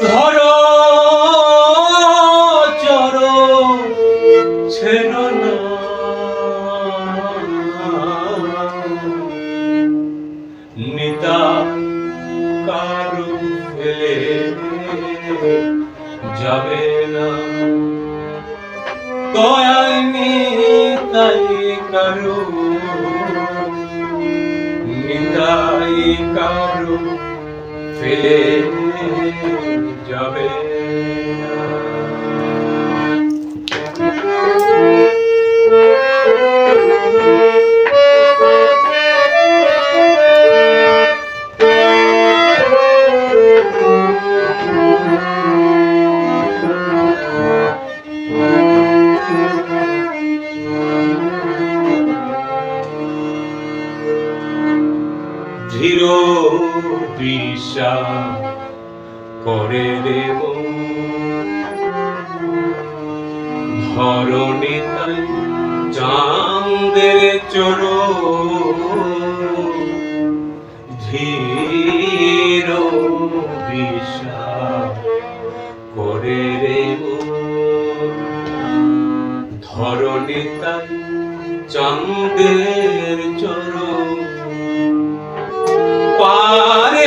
ধরো চরো ছেড়ো না, নিতা কারু ফেলে যাবে না, দয়াল নিতাই কারু, নিতাই কারু ফেলে যাবে না। ধীর বিশ্বাস করে দেব ধরণী তাই চাঁদের চরো, ধীর বিশ্বাস করে দেব ধরণী তাই চাঁদের চরো, পারে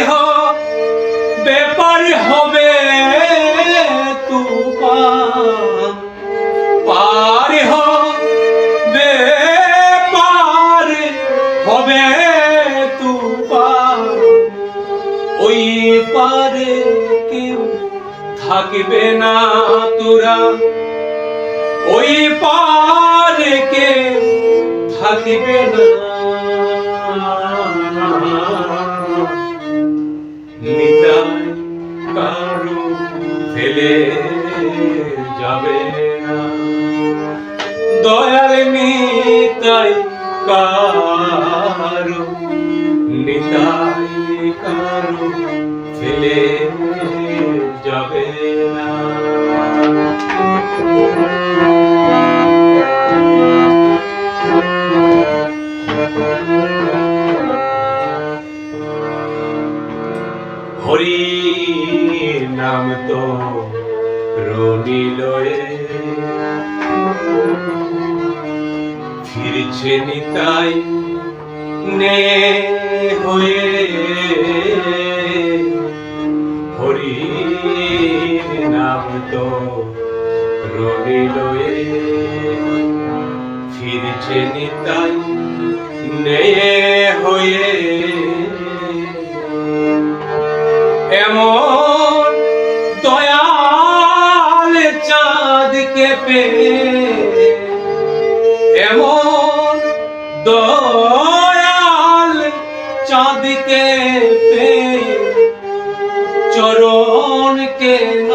বেপার হবে তুফান, পারে বেপার হবে তুফান, ওই পারে কেউ থাকবে না তোরা, ওই পারে কেউ থাকবে না, নিতাই কারু ফেলে যাবে না, দয়াল নিতাই কারু, নিতাই কারু ফেলে যাবে না। হরি নাম তো রনিলয়ে ফিরছে নিতাই নে হয়ে, হরি নাম তো রনিলয়ে ফিরছে নিতাই নে হয়ে, এমন দয়াল চাঁদকে পেয়ে, এমন দয়াল চাঁদকে পেয়ে চরণ কেন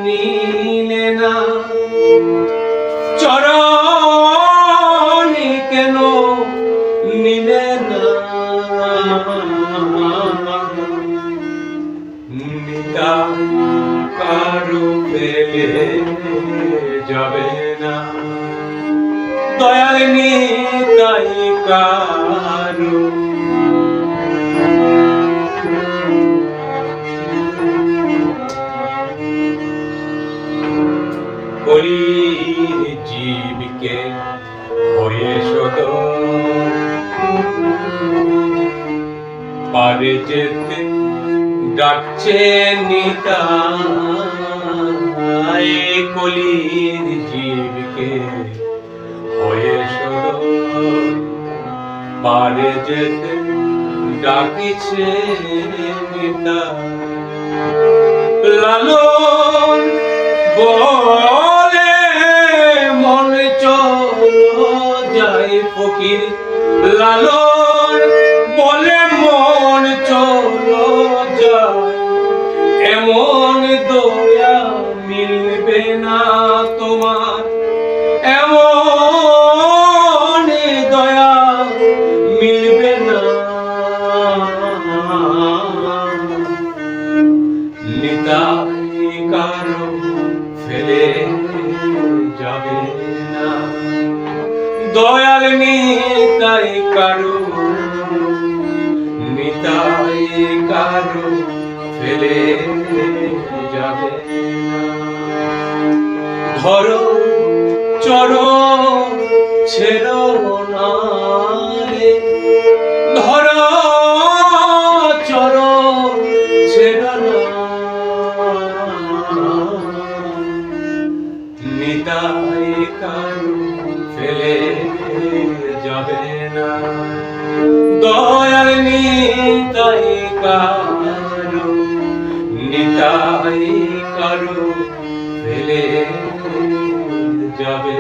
নিলে না, চরণ কেন নিলে না, নিতাই কারু ফেলে যাবে না, দয়াল নিতাই কারু কলি জীবকে হয়ে শোধ পারে যেতে ডাকছে নিতাই, কলির জীবকে হয়ে শোধ পারে যেতে ডাকিছে নিতাই, লালন বলে মন চলো যায় ফকির, লালন বলে মন চলো যায়, এমন দয়া মিলবে না তোমার, এমন দয়া মিলবে না, নিতাই কারু ফেলে যাবে না, দয়াল নিতাই কারু, নিতাই কারু ফেলে ফেলে যাবে না। ধরো চরো ছেড়ো না রে, ধরো চরো ছেড়ো না, নিতাই কারো ফেলে যাবে না। দয়াল নিতাই কারো, নিতাই কারো ফেলে যাবে